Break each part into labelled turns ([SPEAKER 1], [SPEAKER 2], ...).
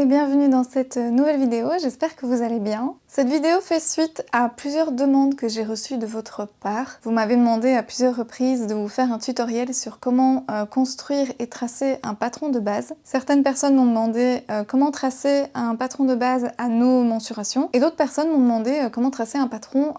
[SPEAKER 1] et bienvenue dans cette nouvelle vidéo, j'espère que vous allez bien. Cette vidéo fait suite à plusieurs demandes que j'ai reçues de votre part. Vous m'avez demandé à plusieurs reprises de vous faire un tutoriel sur comment construire et tracer un patron de base. Certaines personnes m'ont demandé comment tracer un patron de base à nos mensurations et d'autres personnes m'ont demandé comment tracer un patron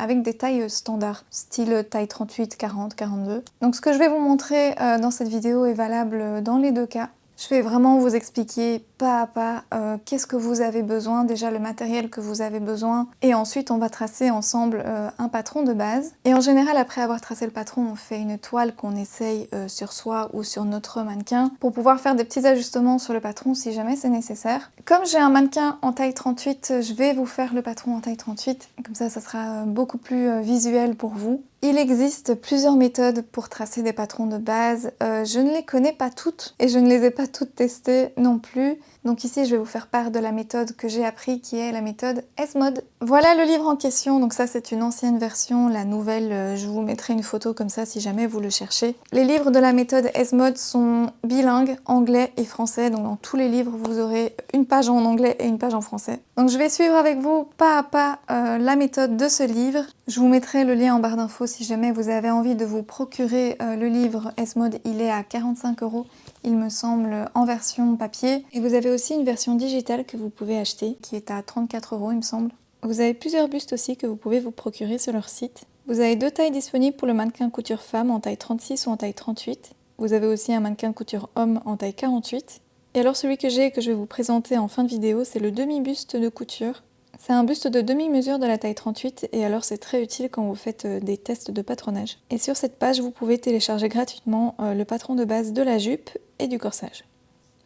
[SPEAKER 1] avec des tailles standards, style taille 38, 40, 42. Donc ce que je vais vous montrer dans cette vidéo est valable dans les deux cas. Je vais vraiment vous expliquer pas à pas qu'est-ce que vous avez besoin, déjà le matériel que vous avez besoin, et ensuite on va tracer ensemble un patron de base. Et en général, après avoir tracé le patron, on fait une toile qu'on essaye sur soi ou sur notre mannequin pour pouvoir faire des petits ajustements sur le patron si jamais c'est nécessaire. Comme j'ai un mannequin en taille 38, je vais vous faire le patron en taille 38, comme ça sera beaucoup plus visuel pour vous. Il existe plusieurs méthodes pour tracer des patrons de base. Je ne les connais pas toutes et je ne les ai pas toutes testées non plus. Donc ici, je vais vous faire part de la méthode que j'ai appris qui est la méthode S-Mode. Voilà le livre en question. Donc ça, c'est une ancienne version. La nouvelle, je vous mettrai une photo comme ça si jamais vous le cherchez. Les livres de la méthode S-Mode sont bilingues, anglais et français. Donc dans tous les livres, vous aurez une page en anglais et une page en français. Donc je vais suivre avec vous pas à pas la méthode de ce livre. Je vous mettrai le lien en barre d'infos si jamais vous avez envie de vous procurer le livre S-Mode. Il est à 45 €, il me semble, en version papier. Et vous avez aussi une version digitale que vous pouvez acheter, qui est à 34 €, il me semble. Vous avez plusieurs bustes aussi que vous pouvez vous procurer sur leur site. Vous avez deux tailles disponibles pour le mannequin couture femme en taille 36 ou en taille 38. Vous avez aussi un mannequin couture homme en taille 48. Et alors celui que j'ai et que je vais vous présenter en fin de vidéo, c'est le demi-buste de couture. C'est un buste de demi-mesure de la taille 38 et alors c'est très utile quand vous faites des tests de patronage. Et sur cette page, vous pouvez télécharger gratuitement le patron de base de la jupe et du corsage.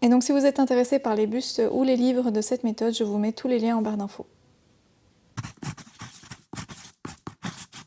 [SPEAKER 1] Et donc si vous êtes intéressé par les bustes ou les livres de cette méthode, je vous mets tous les liens en barre d'infos.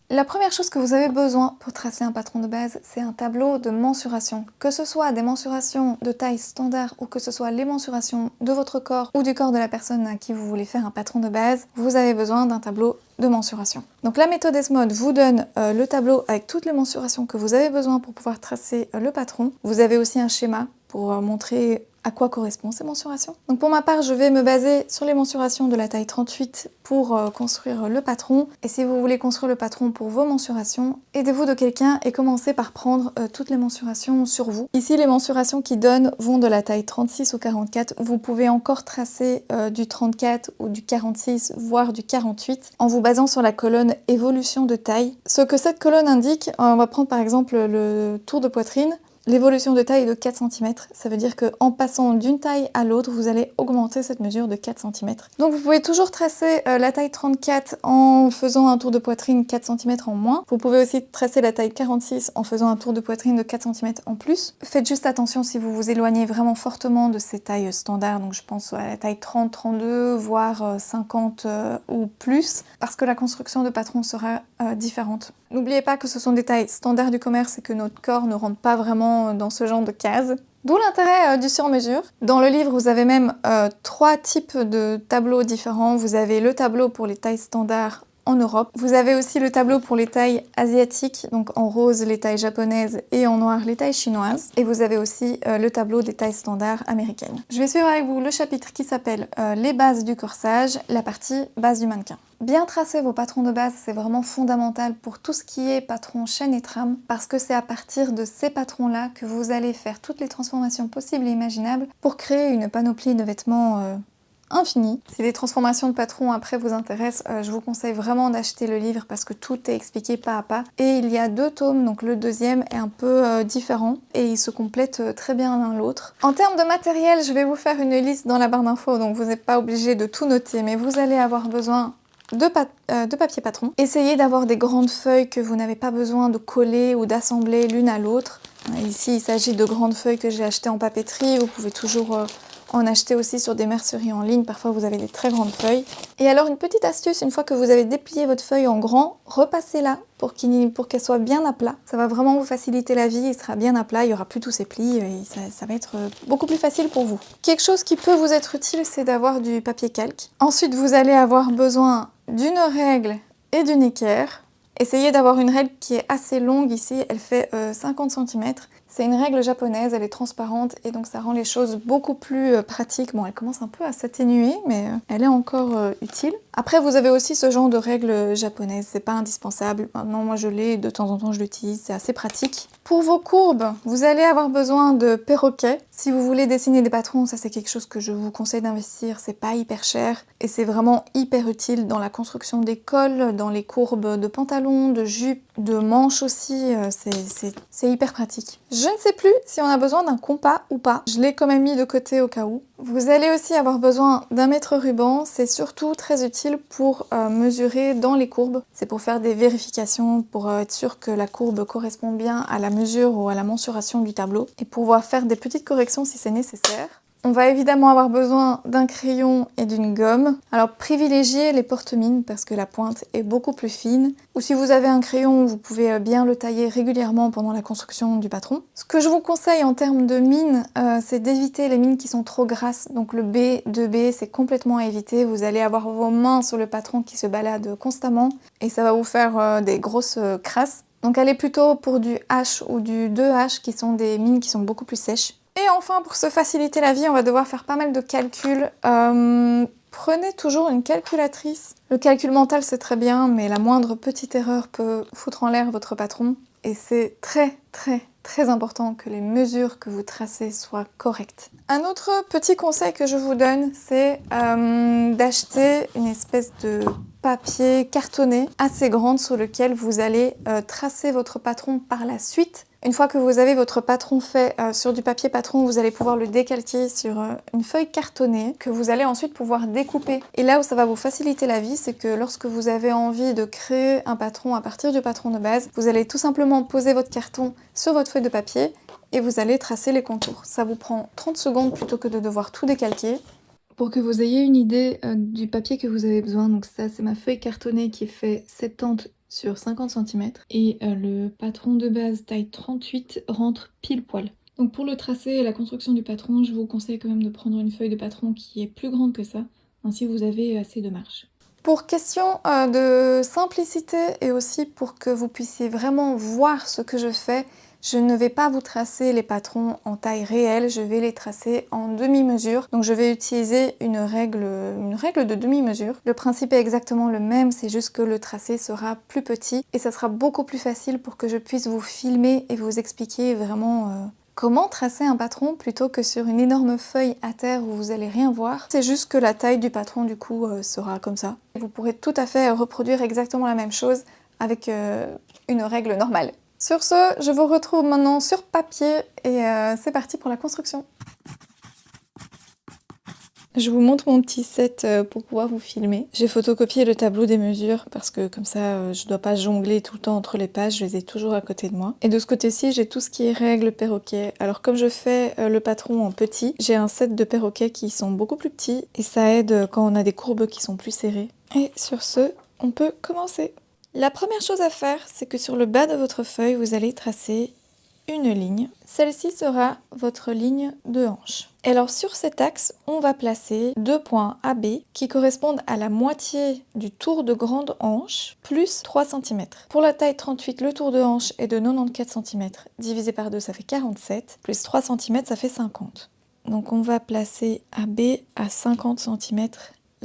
[SPEAKER 1] La première chose que vous avez besoin pour tracer un patron de base, c'est un tableau de mensuration. Que ce soit des mensurations de taille standard ou que ce soit les mensurations de votre corps ou du corps de la personne à qui vous voulez faire un patron de base, vous avez besoin d'un tableau de mensuration. Donc la méthode S-Mode vous donne le tableau avec toutes les mensurations que vous avez besoin pour pouvoir tracer le patron. Vous avez aussi un schéma pour montrer à quoi correspondent ces mensurations. Donc pour ma part, je vais me baser sur les mensurations de la taille 38 pour construire le patron. Et si vous voulez construire le patron pour vos mensurations, aidez-vous de quelqu'un et commencez par prendre toutes les mensurations sur vous. Ici, les mensurations qui donnent vont de la taille 36 au 44. Vous pouvez encore tracer du 34 ou du 46, voire du 48, en vous basant sur la colonne évolution de taille. Ce que cette colonne indique, on va prendre par exemple le tour de poitrine. L'évolution de taille est de 4 cm, ça veut dire qu'en passant d'une taille à l'autre, vous allez augmenter cette mesure de 4 cm. Donc vous pouvez toujours tracer la taille 34 en faisant un tour de poitrine 4 cm en moins. Vous pouvez aussi tracer la taille 46 en faisant un tour de poitrine de 4 cm en plus. Faites juste attention si vous vous éloignez vraiment fortement de ces tailles standards, donc je pense à la taille 30, 32, voire 50 ou plus, parce que la construction de patron sera différente. N'oubliez pas que ce sont des tailles standards du commerce et que notre corps ne rentre pas vraiment dans ce genre de cases. D'où l'intérêt du sur-mesure. Dans le livre, vous avez même 3 types de tableaux différents. Vous avez le tableau pour les tailles standards en Europe. Vous avez aussi le tableau pour les tailles asiatiques, donc en rose les tailles japonaises et en noir les tailles chinoises. Et vous avez aussi le tableau des tailles standards américaines. Je vais suivre avec vous le chapitre qui s'appelle les bases du corsage, la partie base du mannequin. Bien tracer vos patrons de base, c'est vraiment fondamental pour tout ce qui est patron, chaîne et trame, parce que c'est à partir de ces patrons-là que vous allez faire toutes les transformations possibles et imaginables pour créer une panoplie de vêtements infinie. Si les transformations de patrons après vous intéressent, je vous conseille vraiment d'acheter le livre parce que tout est expliqué pas à pas. Et il y a 2 tomes, donc le deuxième est un peu différent et ils se complètent très bien l'un l'autre. En termes de matériel, je vais vous faire une liste dans la barre d'infos, donc vous n'êtes pas obligé de tout noter, mais vous allez avoir besoin de papier patron. Essayez d'avoir des grandes feuilles que vous n'avez pas besoin de coller ou d'assembler l'une à l'autre. Ici, il s'agit de grandes feuilles que j'ai achetées en papeterie. Vous pouvez toujours en acheter aussi sur des merceries en ligne. Parfois, vous avez des très grandes feuilles. Et alors, une petite astuce, une fois que vous avez déplié votre feuille en grand, repassez-la pour qu'elle soit bien à plat. Ça va vraiment vous faciliter la vie, il sera bien à plat, il n'y aura plus tous ces plis et ça va être beaucoup plus facile pour vous. Quelque chose qui peut vous être utile, c'est d'avoir du papier calque. Ensuite, vous allez avoir besoin d'une règle et d'une équerre. Essayez d'avoir une règle qui est assez longue ici, elle fait 50 cm. C'est une règle japonaise, elle est transparente et donc ça rend les choses beaucoup plus pratiques. Bon, elle commence un peu à s'atténuer, mais elle est encore utile. Après, vous avez aussi ce genre de règle japonaise, c'est pas indispensable. Maintenant, moi je l'ai, de temps en temps je l'utilise, c'est assez pratique. Pour vos courbes, vous allez avoir besoin de perroquets. Si vous voulez dessiner des patrons, ça c'est quelque chose que je vous conseille d'investir, c'est pas hyper cher et c'est vraiment hyper utile dans la construction des cols, dans les courbes de pantalons, de jupes, de manches aussi, c'est hyper pratique. Je ne sais plus si on a besoin d'un compas ou pas, je l'ai quand même mis de côté au cas où. Vous allez aussi avoir besoin d'un mètre ruban, c'est surtout très utile pour mesurer dans les courbes. C'est pour faire des vérifications, pour être sûr que la courbe correspond bien à la mesure ou à la mensuration du tableau et pouvoir faire des petites corrections si c'est nécessaire. On va évidemment avoir besoin d'un crayon et d'une gomme. Alors privilégiez les porte-mines parce que la pointe est beaucoup plus fine. Ou si vous avez un crayon, vous pouvez bien le tailler régulièrement pendant la construction du patron. Ce que je vous conseille en termes de mines, c'est d'éviter les mines qui sont trop grasses. Donc le B, 2B, c'est complètement à éviter. Vous allez avoir vos mains sur le patron qui se baladent constamment et ça va vous faire des grosses crasses. Donc allez plutôt pour du H ou du 2H qui sont des mines qui sont beaucoup plus sèches. Et enfin, pour se faciliter la vie, on va devoir faire pas mal de calculs. Prenez toujours une calculatrice. Le calcul mental, c'est très bien, mais la moindre petite erreur peut foutre en l'air votre patron. Et c'est très important que les mesures que vous tracez soient correctes. Un autre petit conseil que je vous donne, c'est d'acheter une espèce de papier cartonné assez grande sur lequel vous allez tracer votre patron par la suite. Une fois que vous avez votre patron fait sur du papier patron, vous allez pouvoir le décalquer sur une feuille cartonnée que vous allez ensuite pouvoir découper. Et là où ça va vous faciliter la vie, c'est que lorsque vous avez envie de créer un patron à partir du patron de base, vous allez tout simplement poser votre carton sur votre feuille de papier et vous allez tracer les contours. Ça vous prend 30 secondes plutôt que de devoir tout décalquer. Pour que vous ayez une idée du papier que vous avez besoin, donc ça c'est ma feuille cartonnée qui fait 70 sur 50 cm et le patron de base taille 38 rentre pile poil. Donc pour le tracé et la construction du patron, je vous conseille quand même de prendre une feuille de patron qui est plus grande que ça, ainsi vous avez assez de marge. Pour question de simplicité et aussi pour que vous puissiez vraiment voir ce que je fais, je ne vais pas vous tracer les patrons en taille réelle, je vais les tracer en demi-mesure. Donc je vais utiliser une règle de demi-mesure. Le principe est exactement le même, c'est juste que le tracé sera plus petit et ça sera beaucoup plus facile pour que je puisse vous filmer et vous expliquer vraiment comment tracer un patron plutôt que sur une énorme feuille à terre où vous allez rien voir. C'est juste que la taille du patron du coup sera comme ça. Vous pourrez tout à fait reproduire exactement la même chose avec une règle normale. Sur ce, je vous retrouve maintenant sur papier et c'est parti pour la construction. Je vous montre mon petit set pour pouvoir vous filmer. J'ai photocopié le tableau des mesures parce que comme ça je dois pas jongler tout le temps entre les pages, je les ai toujours à côté de moi. Et de ce côté-ci j'ai tout ce qui est règles perroquets. Alors comme je fais le patron en petit, j'ai un set de perroquets qui sont beaucoup plus petits et ça aide quand on a des courbes qui sont plus serrées. Et sur ce, on peut commencer. La première chose à faire, c'est que sur le bas de votre feuille, vous allez tracer une ligne. Celle-ci sera votre ligne de hanche. Et alors sur cet axe, on va placer deux points AB qui correspondent à la moitié du tour de grande hanche plus 3 cm. Pour la taille 38, le tour de hanche est de 94 cm. Divisé par 2, ça fait 47. Plus 3 cm, ça fait 50. Donc on va placer AB à 50 cm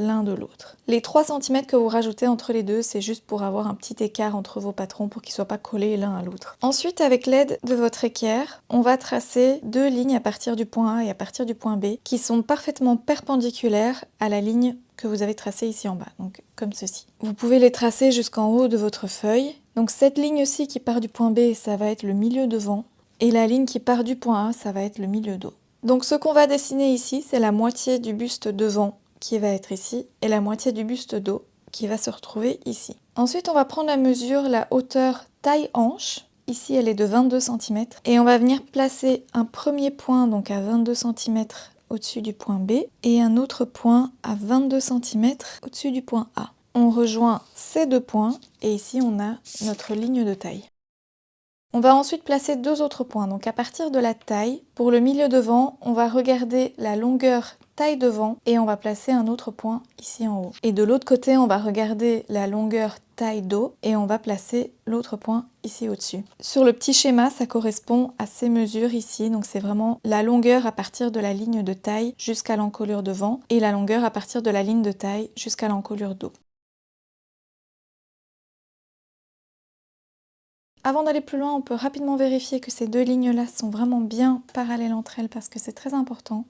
[SPEAKER 1] l'un de l'autre. Les 3 cm que vous rajoutez entre les deux, c'est juste pour avoir un petit écart entre vos patrons pour qu'ils ne soient pas collés l'un à l'autre. Ensuite, avec l'aide de votre équerre, on va tracer deux lignes à partir du point A et à partir du point B qui sont parfaitement perpendiculaires à la ligne que vous avez tracée ici en bas, donc comme ceci. Vous pouvez les tracer jusqu'en haut de votre feuille. Donc cette ligne-ci qui part du point B, ça va être le milieu devant, et la ligne qui part du point A, ça va être le milieu dos. Donc ce qu'on va dessiner ici, c'est la moitié du buste devant qui va être ici, et la moitié du buste dos qui va se retrouver ici. Ensuite, on va prendre la mesure, la hauteur taille hanche. Ici, elle est de 22 cm. Et on va venir placer un premier point, donc à 22 cm au-dessus du point B, et un autre point à 22 cm au-dessus du point A. On rejoint ces deux points, et ici, on a notre ligne de taille. On va ensuite placer deux autres points. Donc à partir de la taille, pour le milieu devant, on va regarder la longueur taille devant et on va placer un autre point ici en haut. Et de l'autre côté, on va regarder la longueur taille Do et on va placer l'autre point ici au-dessus. Sur le petit schéma, ça correspond à ces mesures ici, donc c'est vraiment la longueur à partir de la ligne de taille jusqu'à l'encolure devant et la longueur à partir de la ligne de taille jusqu'à l'encolure Do. Avant d'aller plus loin, on peut rapidement vérifier que ces deux lignes-là sont vraiment bien parallèles entre elles parce que c'est très important.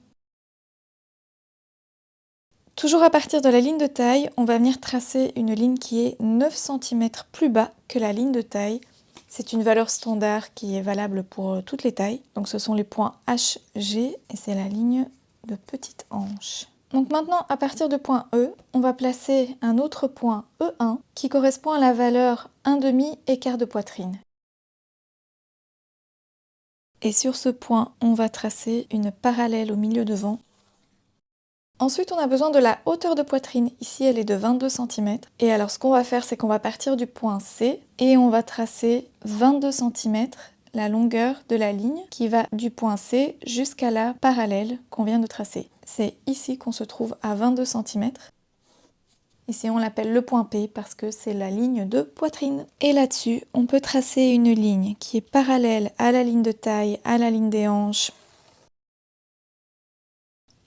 [SPEAKER 1] Toujours à partir de la ligne de taille, on va venir tracer une ligne qui est 9 cm plus bas que la ligne de taille. C'est une valeur standard qui est valable pour toutes les tailles. Donc ce sont les points H, G et c'est la ligne de petite hanche. Donc maintenant, à partir du point E, on va placer un autre point E1 qui correspond à la valeur 1,5 écart de poitrine. Et sur ce point, on va tracer une parallèle au milieu devant. Ensuite, on a besoin de la hauteur de poitrine. Ici, elle est de 22 cm. Et alors, ce qu'on va faire, c'est qu'on va partir du point C et on va tracer 22 cm la longueur de la ligne qui va du point C jusqu'à la parallèle qu'on vient de tracer. C'est ici qu'on se trouve à 22 cm. Ici, on l'appelle le point P parce que c'est la ligne de poitrine. Et là-dessus, on peut tracer une ligne qui est parallèle à la ligne de taille, à la ligne des hanches.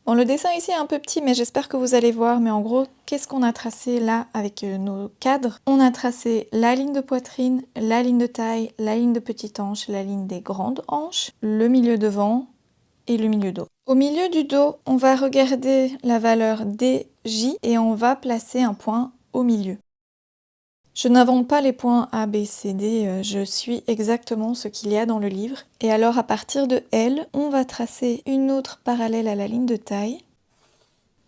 [SPEAKER 1] Bon, le dessin ici est un peu petit, mais j'espère que vous allez voir. Mais en gros, qu'est-ce qu'on a tracé là avec nos cadres? On a tracé la ligne de poitrine, la ligne de taille, la ligne de petite hanche, la ligne des grandes hanches, le milieu devant et le milieu dos. Au milieu du dos, on va regarder la valeur DJ et on va placer un point au milieu. Je n'invente pas les points A, B, C, D, je suis exactement ce qu'il y a dans le livre. Et alors à partir de L, on va tracer une autre parallèle à la ligne de taille.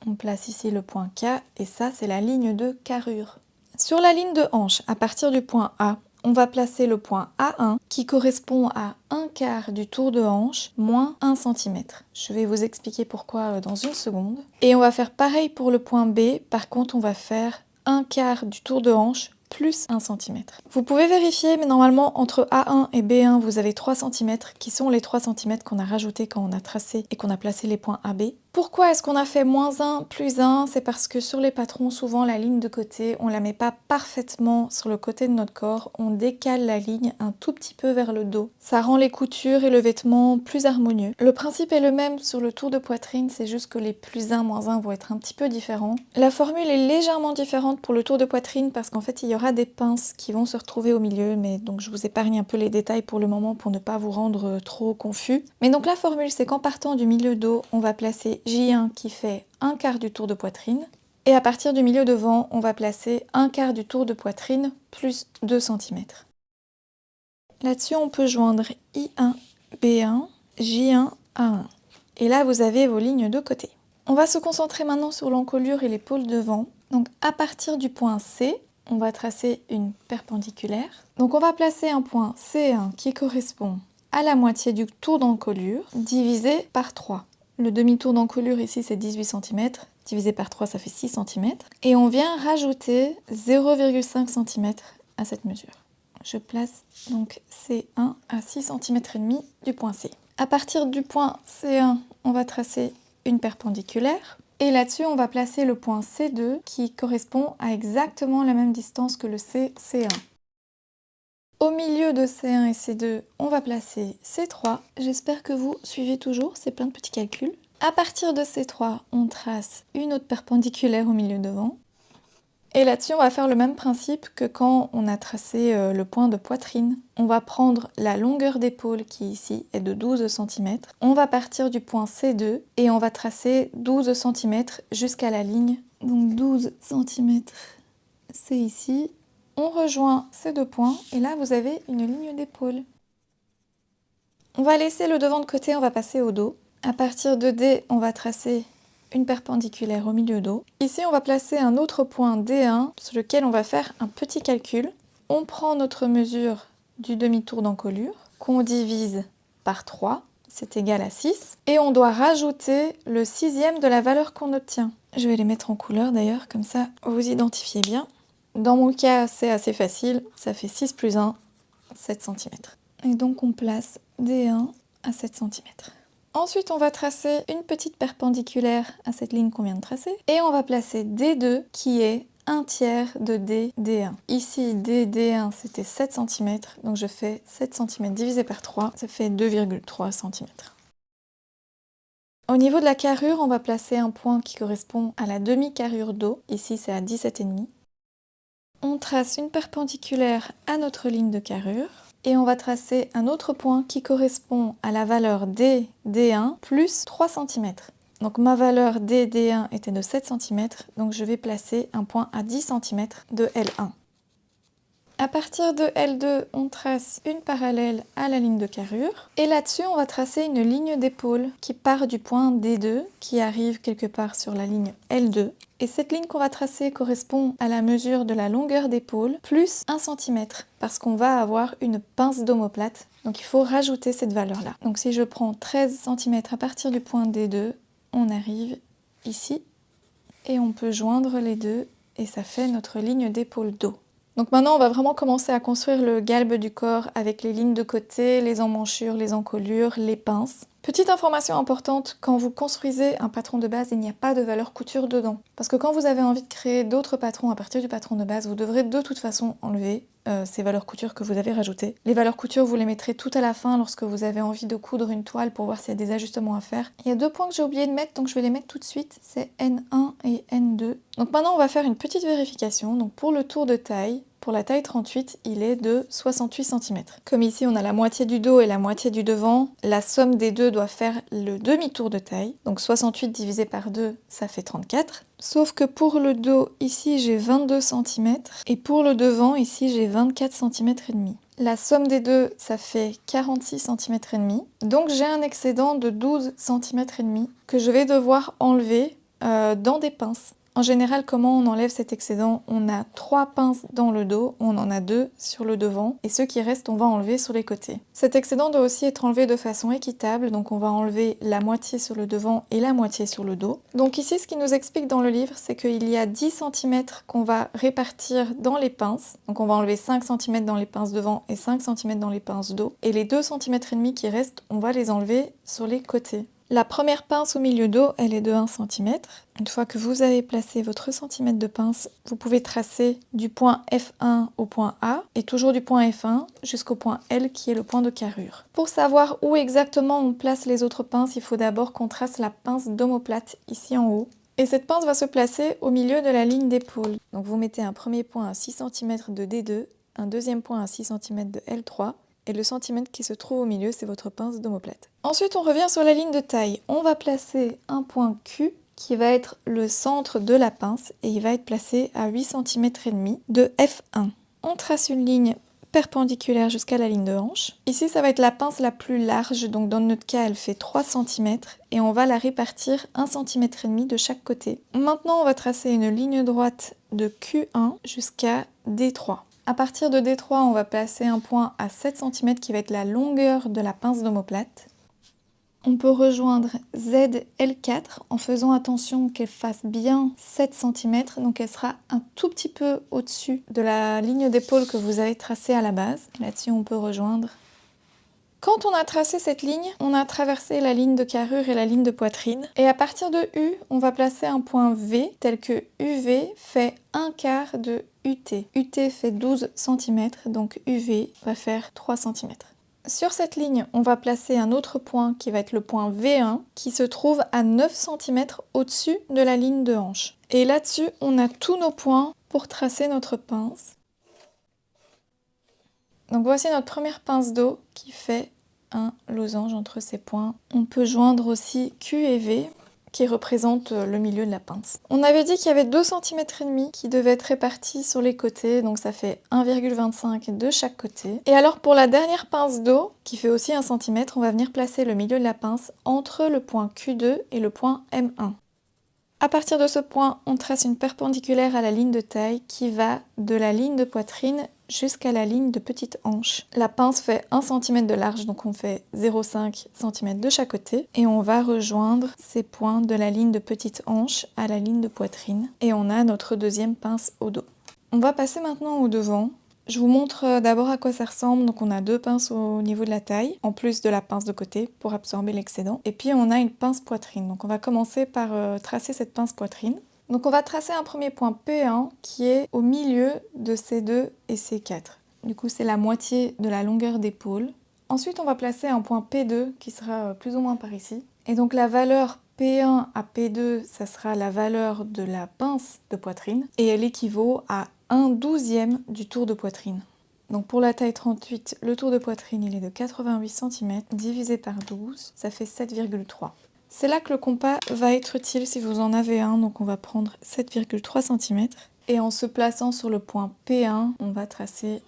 [SPEAKER 1] On place ici le point K et ça c'est la ligne de carrure. Sur la ligne de hanche, à partir du point A, on va placer le point A1 qui correspond à 1/4 du tour de hanche moins 1 cm. Je vais vous expliquer pourquoi dans une seconde. Et on va faire pareil pour le point B, par contre on va faire 1/4 du tour de hanche plus 1 cm. Vous pouvez vérifier, mais normalement entre A1 et B1, vous avez 3 cm qui sont les 3 cm qu'on a rajoutés quand on a tracé et qu'on a placé les points AB. Pourquoi est-ce qu'on a fait moins 1, plus 1? C'est parce que sur les patrons, souvent la ligne de côté, on la met pas parfaitement sur le côté de notre corps, on décale la ligne un tout petit peu vers le dos. Ça rend les coutures et le vêtement plus harmonieux. Le principe est le même sur le tour de poitrine, c'est juste que les plus 1, moins 1 vont être un petit peu différents. La formule est légèrement différente pour le tour de poitrine parce qu'en fait il y aura des pinces qui vont se retrouver au milieu, mais donc je vous épargne un peu les détails pour le moment pour ne pas vous rendre trop confus. Mais donc la formule, c'est qu'en partant du milieu dos, on va placer J1 qui fait 1/4 du tour de poitrine. Et à partir du milieu devant, on va placer 1/4 du tour de poitrine plus 2 cm. Là-dessus, on peut joindre I1, B1, J1, A1. Et là, vous avez vos lignes de côté. On va se concentrer maintenant sur l'encolure et l'épaule devant. Donc à partir du point C, on va tracer une perpendiculaire. Donc on va placer un point C1 qui correspond à la moitié du tour d'encolure divisé par 3. Le demi-tour d'encolure ici c'est 18 cm, divisé par 3 ça fait 6 cm. Et on vient rajouter 0,5 cm à cette mesure. Je place donc C1 à 6 cm et demi du point C. À partir du point C1, on va tracer une perpendiculaire. Et là-dessus, on va placer le point C2 qui correspond à exactement la même distance que le C1. Au milieu de C1 et C2, on va placer C3. J'espère que vous suivez toujours, c'est plein de petits calculs. À partir de C3, on trace une autre perpendiculaire au milieu devant. Et là-dessus, on va faire le même principe que quand on a tracé le point de poitrine. On va prendre la longueur d'épaule qui ici est de 12 cm. On va partir du point C2 et on va tracer 12 cm jusqu'à la ligne. Donc 12 cm, c'est ici. On rejoint ces deux points et là, vous avez une ligne d'épaule. On va laisser le devant de côté, on va passer au dos. À partir de D, on va tracer une perpendiculaire au milieu dos. Ici, on va placer un autre point D1 sur lequel on va faire un petit calcul. On prend notre mesure du demi-tour d'encolure qu'on divise par 3, c'est égal à 6. Et on doit rajouter le 6e de la valeur qu'on obtient. Je vais les mettre en couleur d'ailleurs, comme ça vous identifiez bien. Dans mon cas, c'est assez facile, ça fait 6 plus 1, 7 cm. Et donc on place D1 à 7 cm. Ensuite, on va tracer une petite perpendiculaire à cette ligne qu'on vient de tracer. Et on va placer D2 qui est 1 tiers de D1. Ici, D1 c'était 7 cm, donc je fais 7 cm divisé par 3, ça fait 2,3 cm. Au niveau de la carrure, on va placer un point qui correspond à la demi-carrure d'eau. Ici, c'est à 17,5. On trace une perpendiculaire à notre ligne de carrure. Et on va tracer un autre point qui correspond à la valeur D1 plus 3 cm. Donc ma valeur D1 était de 7 cm, donc je vais placer un point à 10 cm de L1. À partir de L2, on trace une parallèle à la ligne de carrure. Et là-dessus, on va tracer une ligne d'épaule qui part du point D2, qui arrive quelque part sur la ligne L2. Et cette ligne qu'on va tracer correspond à la mesure de la longueur d'épaule plus 1 cm, parce qu'on va avoir une pince d'omoplate. Donc il faut rajouter cette valeur-là. Donc si je prends 13 cm à partir du point D2, on arrive ici. Et on peut joindre les deux, et ça fait notre ligne d'épaule d'eau. Donc maintenant, on va vraiment commencer à construire le galbe du corps avec les lignes de côté, les emmanchures, les encolures, les pinces. Petite information importante, quand vous construisez un patron de base, il n'y a pas de valeur couture dedans. Parce que quand vous avez envie de créer d'autres patrons à partir du patron de base, vous devrez de toute façon enlever ces valeurs couture que vous avez rajoutées. Les valeurs couture, vous les mettrez tout à la fin lorsque vous avez envie de coudre une toile pour voir s'il y a des ajustements à faire. Il y a 2 points que j'ai oublié de mettre, donc je vais les mettre tout de suite. C'est N1 et N2. Donc maintenant, on va faire une petite vérification. Donc pour le tour de taille, pour la taille 38, il est de 68 cm. Comme ici, on a la moitié du dos et la moitié du devant, la somme des deux doit faire le demi-tour de taille. Donc 68 divisé par 2, ça fait 34. Sauf que pour le dos, ici, j'ai 22 cm. Et pour le devant, ici, j'ai 24 cm et demi. La somme des deux, ça fait 46 cm et demi. Donc j'ai un excédent de 12 cm et demi que je vais devoir enlever dans des pinces. En général, comment on enlève cet excédent? On a 3 pinces dans le dos, on en a 2 sur le devant, et ceux qui restent, on va enlever sur les côtés. Cet excédent doit aussi être enlevé de façon équitable, donc on va enlever la moitié sur le devant et la moitié sur le dos. Donc ici, ce qui nous explique dans le livre, c'est qu'il y a 10 cm qu'on va répartir dans les pinces. Donc on va enlever 5 cm dans les pinces devant et 5 cm dans les pinces dos. Et les 2 cm et demi qui restent, on va les enlever sur les côtés. La première pince au milieu d'eau, elle est de 1 cm. Une fois que vous avez placé votre centimètre de pince, vous pouvez tracer du point F1 au point A et toujours du point F1 jusqu'au point L qui est le point de carrure. Pour savoir où exactement on place les autres pinces, il faut d'abord qu'on trace la pince d'omoplate ici en haut. Et cette pince va se placer au milieu de la ligne d'épaule. Donc vous mettez un premier point à 6 cm de D2, un deuxième point à 6 cm de L3, et le centimètre qui se trouve au milieu, c'est votre pince d'omoplate. Ensuite, on revient sur la ligne de taille. On va placer un point Q qui va être le centre de la pince et il va être placé à 8 cm et demi de F1. On trace une ligne perpendiculaire jusqu'à la ligne de hanche. Ici, ça va être la pince la plus large, donc dans notre cas, elle fait 3 cm et on va la répartir 1 cm et demi de chaque côté. Maintenant, on va tracer une ligne droite de Q1 jusqu'à D3. À partir de D3, on va placer un point à 7 cm qui va être la longueur de la pince d'omoplate. On peut rejoindre ZL4 en faisant attention qu'elle fasse bien 7 cm, donc elle sera un tout petit peu au-dessus de la ligne d'épaule que vous avez tracée à la base. Là-dessus, on peut rejoindre. Quand on a tracé cette ligne, on a traversé la ligne de carrure et la ligne de poitrine. Et à partir de U, on va placer un point V, tel que UV fait 1/4 de UT. UT fait 12 cm, donc UV va faire 3 cm. Sur cette ligne, on va placer un autre point qui va être le point V1, qui se trouve à 9 cm au-dessus de la ligne de hanche. Et là-dessus, on a tous nos points pour tracer notre pince. Donc voici notre première pince d'eau qui fait un losange entre ces points. On peut joindre aussi Q et V qui représentent le milieu de la pince. On avait dit qu'il y avait 2 cm et demi qui devaient être répartis sur les côtés, donc ça fait 1,25 de chaque côté. Et alors pour la dernière pince d'eau, qui fait aussi 1 cm, on va venir placer le milieu de la pince entre le point Q2 et le point M1. À partir de ce point, on trace une perpendiculaire à la ligne de taille qui va de la ligne de poitrine jusqu'à la ligne de petite hanche. La pince fait 1 cm de large, donc on fait 0,5 cm de chaque côté. Et on va rejoindre ces points de la ligne de petite hanche à la ligne de poitrine. Et on a notre deuxième pince au dos. On va passer maintenant au devant. Je vous montre d'abord à quoi ça ressemble. Donc on a 2 pinces au niveau de la taille, en plus de la pince de côté pour absorber l'excédent. Et puis on a une pince poitrine. Donc on va commencer par tracer cette pince poitrine. Donc on va tracer un premier point P1 qui est au milieu de C2 et C4. Du coup, c'est la moitié de la longueur d'épaule. Ensuite, on va placer un point P2 qui sera plus ou moins par ici. Et donc la valeur P1 à P2, ça sera la valeur de la pince de poitrine. Et elle équivaut à 1/12e du tour de poitrine. Donc pour la taille 38, le tour de poitrine il est de 88 cm, divisé par 12, ça fait 7,3. C'est là que le compas va être utile si vous en avez un, donc on va prendre 7,3 cm. Et en se plaçant sur le point P1, on va tracer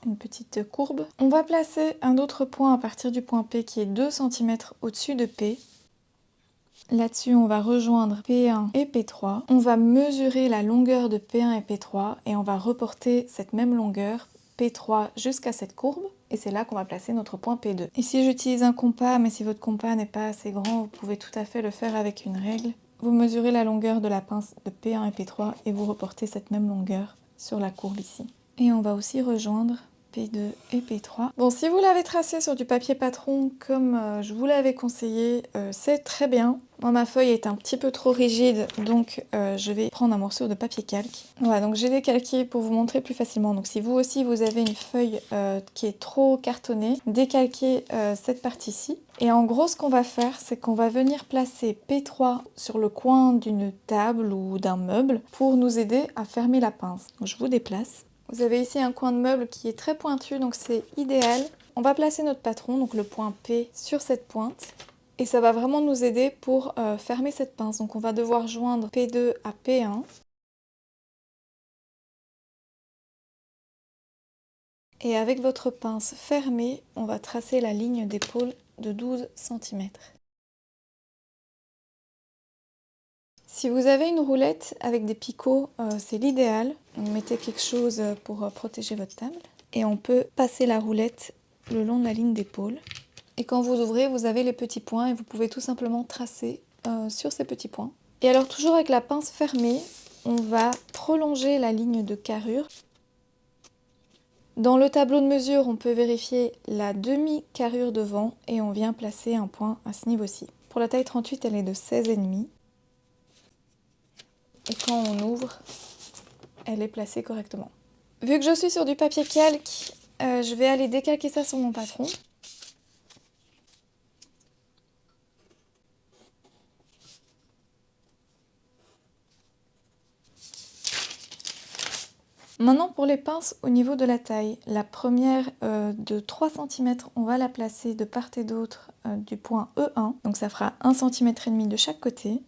[SPEAKER 1] une petite courbe. On va placer un autre point à partir du point P qui est 2 cm au-dessus de P. Là-dessus, on va rejoindre P1 et P3. On va mesurer la longueur de P1 et P3 et on va reporter cette même longueur P3 jusqu'à cette courbe. Et c'est là qu'on va placer notre point P2. Ici, j'utilise un compas, mais si votre compas n'est pas assez grand, vous pouvez tout à fait le faire avec une règle. Vous mesurez la longueur de la pince de P1 et P3 et vous reportez cette même longueur sur la courbe ici. Et on va aussi rejoindre P2 et P3. Bon, si vous l'avez tracé sur du papier patron comme je vous l'avais conseillé, c'est très bien. Moi, ma feuille est un petit peu trop rigide, donc je vais prendre un morceau de papier calque. Voilà, donc j'ai décalqué pour vous montrer plus facilement. Donc si vous aussi, vous avez une feuille qui est trop cartonnée, décalquez cette partie-ci. Et en gros, ce qu'on va faire, c'est qu'on va venir placer P3 sur le coin d'une table ou d'un meuble pour nous aider à fermer la pince. Donc je vous déplace. Vous avez ici un coin de meuble qui est très pointu, donc c'est idéal. On va placer notre patron, donc le point P, sur cette pointe. Et ça va vraiment nous aider pour fermer cette pince. Donc on va devoir joindre P2 à P1. Et avec votre pince fermée, on va tracer la ligne d'épaule de 12 cm. Si vous avez une roulette avec des picots, c'est l'idéal. Mettez quelque chose pour protéger votre table. Et on peut passer la roulette le long de la ligne d'épaule. Et quand vous ouvrez, vous avez les petits points et vous pouvez tout simplement tracer sur ces petits points. Et alors toujours avec la pince fermée, on va prolonger la ligne de carrure. Dans le tableau de mesure, on peut vérifier la demi-carrure devant et on vient placer un point à ce niveau-ci. Pour la taille 38, elle est de 16,5. Et quand on ouvre, elle est placée correctement. Vu que je suis sur du papier calque, je vais aller décalquer ça sur mon patron. Maintenant pour les pinces au niveau de la taille, la première de 3 cm, on va la placer de part et d'autre du point E1, donc ça fera 1,5 cm de chaque côté.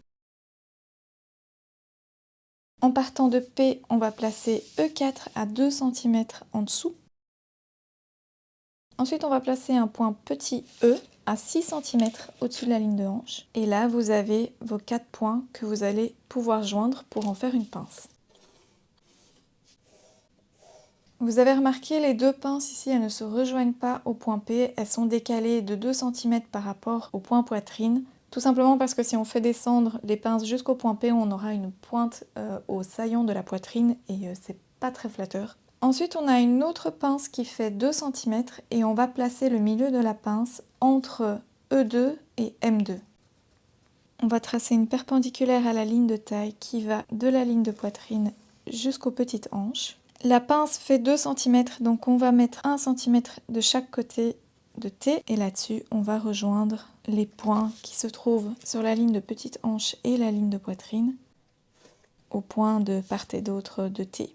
[SPEAKER 1] En partant de P, on va placer E4 à 2 cm en dessous. Ensuite on va placer un point petit E à 6 cm au-dessus de la ligne de hanche. Et là vous avez vos 4 points que vous allez pouvoir joindre pour en faire une pince. Vous avez remarqué, les deux pinces ici, elles ne se rejoignent pas au point P, elles sont décalées de 2 cm par rapport au point poitrine, tout simplement parce que si on fait descendre les pinces jusqu'au point P, on aura une pointe au saillant de la poitrine et c'est pas très flatteur. Ensuite, on a une autre pince qui fait 2 cm et on va placer le milieu de la pince entre E2 et M2. On va tracer une perpendiculaire à la ligne de taille qui va de la ligne de poitrine jusqu'aux petites hanches. La pince fait 2 cm, donc on va mettre 1 cm de chaque côté de T. Et là-dessus, on va rejoindre les points qui se trouvent sur la ligne de petite hanche et la ligne de poitrine, au point de part et d'autre de T.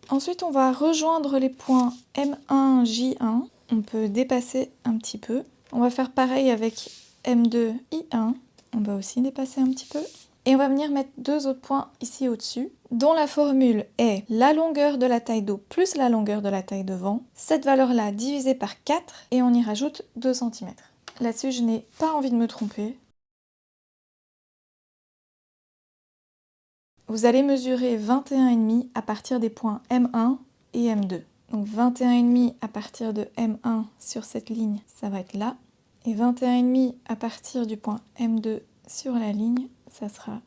[SPEAKER 1] Ensuite, on va rejoindre les points M1, J1. On peut dépasser un petit peu. On va faire pareil avec M2, I1. On va aussi dépasser un petit peu. Et on va venir mettre deux autres points ici au-dessus, dont la formule est la longueur de la taille d'eau plus la longueur de la taille de vent. Cette valeur-là divisée par 4 et on y rajoute 2 cm. Là-dessus, je n'ai pas envie de me tromper. Vous allez mesurer 21,5 à partir des points M1 et M2. Donc 21,5 à partir de M1 sur cette ligne, ça va être là. Et 21,5 à partir du point M2 sur la ligne, ça sera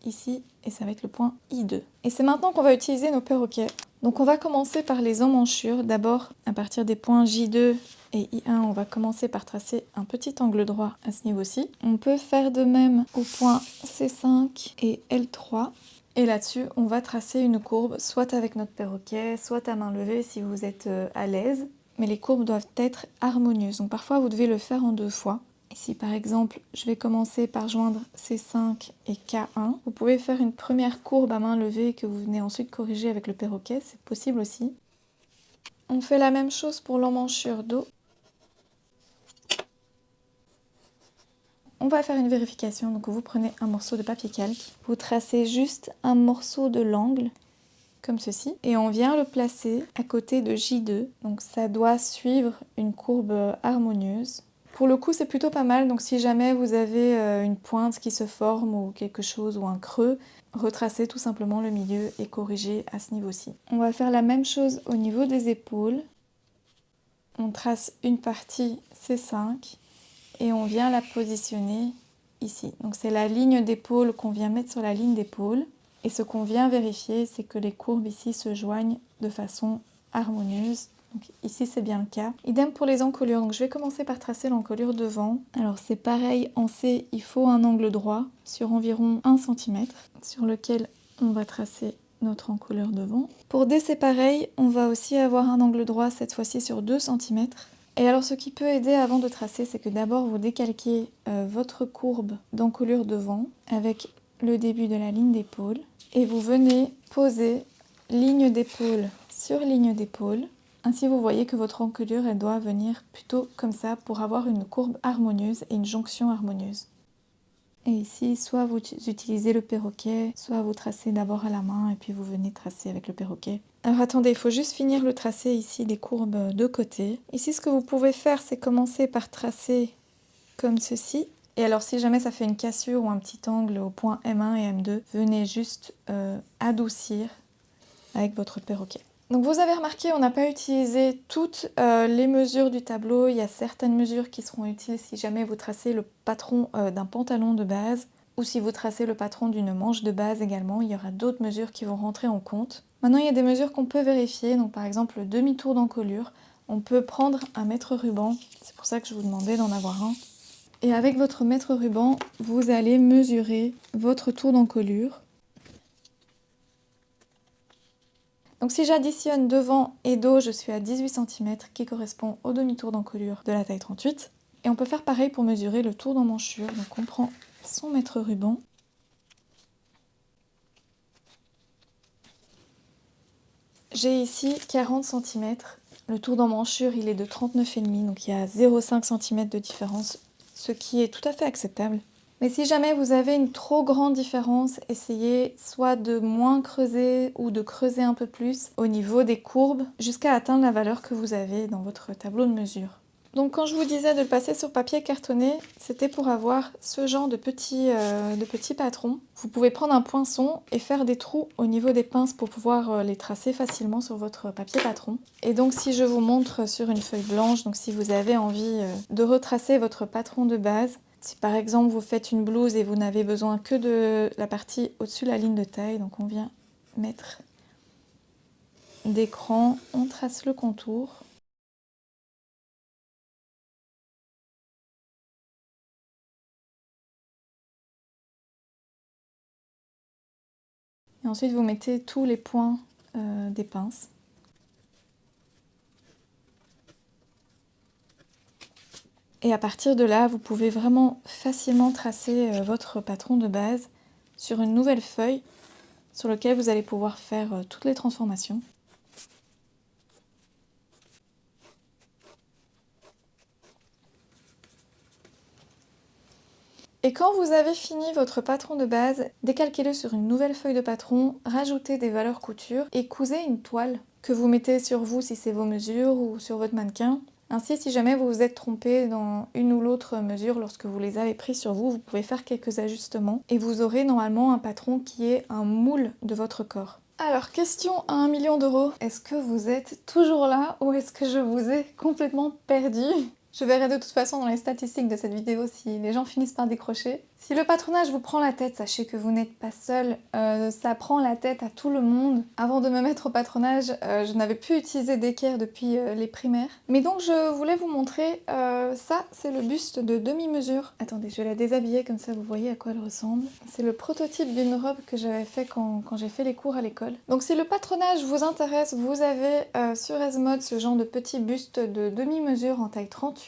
[SPEAKER 1] ici et ça va être le point I2. Et c'est maintenant qu'on va utiliser nos perroquets. Donc on va commencer par les emmanchures. D'abord, à partir des points J2 et I1, on va commencer par tracer un petit angle droit à ce niveau-ci. On peut faire de même au point C5 et L3. Et là-dessus, on va tracer une courbe, soit avec notre perroquet, soit à main levée si vous êtes à l'aise. Mais les courbes doivent être harmonieuses. Donc parfois, vous devez le faire en 2 fois. Ici, par exemple, je vais commencer par joindre C5 et K1. Vous pouvez faire une première courbe à main levée que vous venez ensuite corriger avec le perroquet, c'est possible aussi. On fait la même chose pour l'emmanchure Do. On va faire une vérification, donc vous prenez un morceau de papier calque, vous tracez juste un morceau de l'angle, comme ceci, et on vient le placer à côté de J2, donc ça doit suivre une courbe harmonieuse. Pour le coup, c'est plutôt pas mal, donc si jamais vous avez une pointe qui se forme ou quelque chose, ou un creux, retracez tout simplement le milieu et corrigez à ce niveau-ci. On va faire la même chose au niveau des épaules. On trace une partie C5 et on vient la positionner ici. Donc c'est la ligne d'épaule qu'on vient mettre sur la ligne d'épaule. Et ce qu'on vient vérifier, c'est que les courbes ici se joignent de façon harmonieuse. Donc ici, c'est bien le cas. Idem pour les encolures. Donc je vais commencer par tracer l'encolure devant. Alors c'est pareil, en C, il faut un angle droit sur environ 1 cm sur lequel on va tracer notre encolure devant. Pour D, c'est pareil, on va aussi avoir un angle droit cette fois-ci sur 2 cm. Et alors ce qui peut aider avant de tracer, c'est que d'abord vous décalquez votre courbe d'encolure devant avec le début de la ligne d'épaule. Et vous venez poser ligne d'épaule sur ligne d'épaule. Ainsi, vous voyez que votre encolure, elle doit venir plutôt comme ça pour avoir une courbe harmonieuse et une jonction harmonieuse. Et ici, soit vous utilisez le perroquet, soit vous tracez d'abord à la main et puis vous venez tracer avec le perroquet. Alors attendez, il faut juste finir le tracé ici des courbes de côté. Ici, ce que vous pouvez faire, c'est commencer par tracer comme ceci. Et alors si jamais ça fait une cassure ou un petit angle au point M1 et M2, venez juste adoucir avec votre perroquet. Donc vous avez remarqué, on n'a pas utilisé toutes les mesures du tableau. Il y a certaines mesures qui seront utiles si jamais vous tracez le patron d'un pantalon de base ou si vous tracez le patron d'une manche de base également. Il y aura d'autres mesures qui vont rentrer en compte. Maintenant, il y a des mesures qu'on peut vérifier. Donc par exemple, le demi-tour d'encolure. On peut prendre un mètre ruban. C'est pour ça que je vous demandais d'en avoir un. Et avec votre mètre ruban, vous allez mesurer votre tour d'encolure. Donc si j'additionne devant et dos, je suis à 18 cm qui correspond au demi-tour d'encolure de la taille 38. Et on peut faire pareil pour mesurer le tour d'emmanchure. Donc on prend son mètre ruban. J'ai ici 40 cm. Le tour d'emmanchure, il est de 39,5, donc il y a 0,5 cm de différence, ce qui est tout à fait acceptable. Mais si jamais vous avez une trop grande différence, essayez soit de moins creuser ou de creuser un peu plus au niveau des courbes jusqu'à atteindre la valeur que vous avez dans votre tableau de mesure. Donc quand je vous disais de le passer sur papier cartonné, c'était pour avoir ce genre de petits patrons. Vous pouvez prendre un poinçon et faire des trous au niveau des pinces pour pouvoir les tracer facilement sur votre papier patron. Et donc si je vous montre sur une feuille blanche, donc si vous avez envie de retracer votre patron de base, si par exemple vous faites une blouse et vous n'avez besoin que de la partie au-dessus de la ligne de taille, donc on vient mettre des crans, on trace le contour. Et ensuite vous mettez tous les points des pinces. Et à partir de là, vous pouvez vraiment facilement tracer votre patron de base sur une nouvelle feuille sur laquelle vous allez pouvoir faire toutes les transformations. Et quand vous avez fini votre patron de base, décalquez-le sur une nouvelle feuille de patron, rajoutez des valeurs couture et cousez une toile que vous mettez sur vous si c'est vos mesures ou sur votre mannequin. Ainsi, si jamais vous vous êtes trompé dans une ou l'autre mesure lorsque vous les avez pris sur vous, vous pouvez faire quelques ajustements et vous aurez normalement un patron qui est un moule de votre corps. Alors, question à 1 million d'euros. Est-ce que vous êtes toujours là ou est-ce que je vous ai complètement perdu ? Je verrai de toute façon dans les statistiques de cette vidéo si les gens finissent par décrocher. Si le patronage vous prend la tête, sachez que vous n'êtes pas seul. Ça prend la tête à tout le monde. Avant de me mettre au patronage, je n'avais plus utilisé d'équerre depuis les primaires. Mais donc je voulais vous montrer, ça c'est le buste de demi-mesure. Attendez, je vais la déshabiller comme ça vous voyez à quoi elle ressemble. C'est le prototype d'une robe que j'avais fait quand j'ai fait les cours à l'école. Donc si le patronage vous intéresse, vous avez sur Esmod ce genre de petit buste de demi-mesure en taille 38.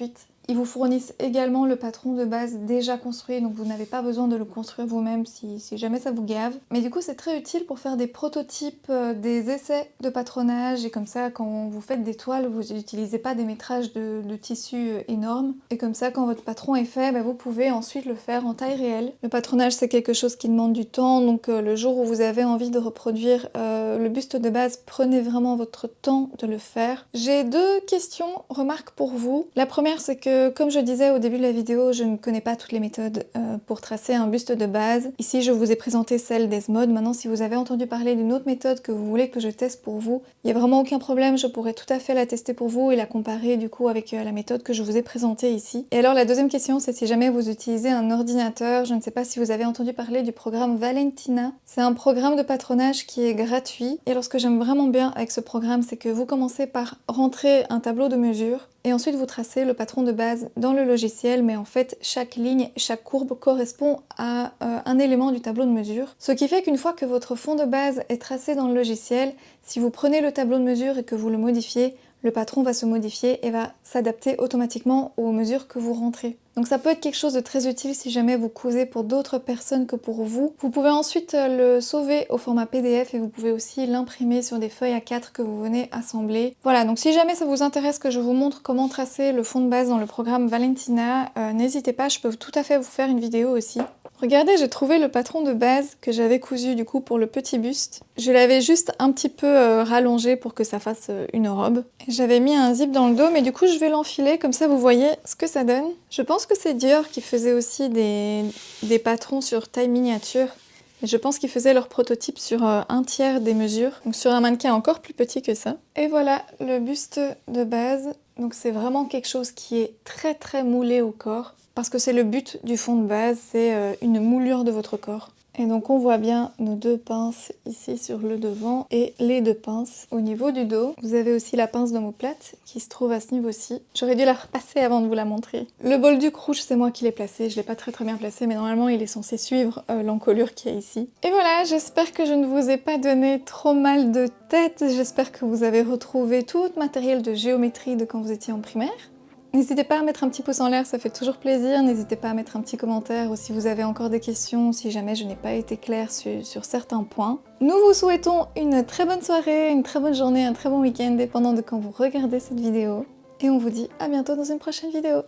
[SPEAKER 1] Ils vous fournissent également le patron de base déjà construit, donc vous n'avez pas besoin de le construire vous-même si jamais ça vous gave. Mais du coup c'est très utile pour faire des prototypes, des essais de patronage, et comme ça quand vous faites des toiles, vous n'utilisez pas des métrages de tissu énormes. Et comme ça quand votre patron est fait, vous pouvez ensuite le faire en taille réelle. Le patronage c'est quelque chose qui demande du temps, donc le jour où vous avez envie de reproduire le buste de base, prenez vraiment votre temps de le faire. J'ai deux questions, remarques pour vous. La première c'est que comme je disais au début de la vidéo, je ne connais pas toutes les méthodes pour tracer un buste de base. Ici, je vous ai présenté celle d'Esmod. Maintenant, si vous avez entendu parler d'une autre méthode que vous voulez que je teste pour vous, il n'y a vraiment aucun problème, je pourrais tout à fait la tester pour vous et la comparer du coup avec la méthode que je vous ai présentée ici. Et alors la deuxième question, c'est si jamais vous utilisez un ordinateur, je ne sais pas si vous avez entendu parler du programme Valentina. C'est un programme de patronage qui est gratuit. Et alors ce que j'aime vraiment bien avec ce programme, c'est que vous commencez par rentrer un tableau de mesure et ensuite vous tracez le patron de base dans le logiciel, mais en fait chaque ligne, chaque courbe correspond à un élément du tableau de mesure. Ce qui fait qu'une fois que votre fond de base est tracé dans le logiciel, si vous prenez le tableau de mesure et que vous le modifiez, le patron va se modifier et va s'adapter automatiquement aux mesures que vous rentrez. Donc ça peut être quelque chose de très utile si jamais vous cousez pour d'autres personnes que pour vous. Vous pouvez ensuite le sauver au format PDF et vous pouvez aussi l'imprimer sur des feuilles A4 que vous venez assembler. Voilà, donc si jamais ça vous intéresse que je vous montre comment tracer le fond de base dans le programme Valentina, n'hésitez pas, je peux tout à fait vous faire une vidéo aussi. Regardez, j'ai trouvé le patron de base que j'avais cousu du coup pour le petit buste. Je l'avais juste un petit peu rallongé pour que ça fasse une robe. J'avais mis un zip dans le dos, mais du coup je vais l'enfiler, comme ça vous voyez ce que ça donne. Je pense que c'est Dior qui faisait aussi des patrons sur taille miniature. Et je pense qu'ils faisaient leur prototype sur un tiers des mesures, donc sur un mannequin encore plus petit que ça. Et voilà le buste de base. Donc c'est vraiment quelque chose qui est très moulé au corps. Parce que c'est le but du fond de base, c'est une moulure de votre corps. Et donc on voit bien nos deux pinces ici sur le devant et les deux pinces au niveau du dos. Vous avez aussi la pince d'omoplate qui se trouve à ce niveau-ci. J'aurais dû la repasser avant de vous la montrer. Le bolduc rouge, c'est moi qui l'ai placé. Je l'ai pas très bien placé, mais normalement il est censé suivre l'encolure qui est ici. Et voilà, j'espère que je ne vous ai pas donné trop mal de tête. J'espère que vous avez retrouvé tout votre matériel de géométrie de quand vous étiez en primaire. N'hésitez pas à mettre un petit pouce en l'air, ça fait toujours plaisir. N'hésitez pas à mettre un petit commentaire ou si vous avez encore des questions, si jamais je n'ai pas été claire sur certains points. Nous vous souhaitons une très bonne soirée, une très bonne journée, un très bon week-end, dépendant de quand vous regardez cette vidéo. Et on vous dit à bientôt dans une prochaine vidéo.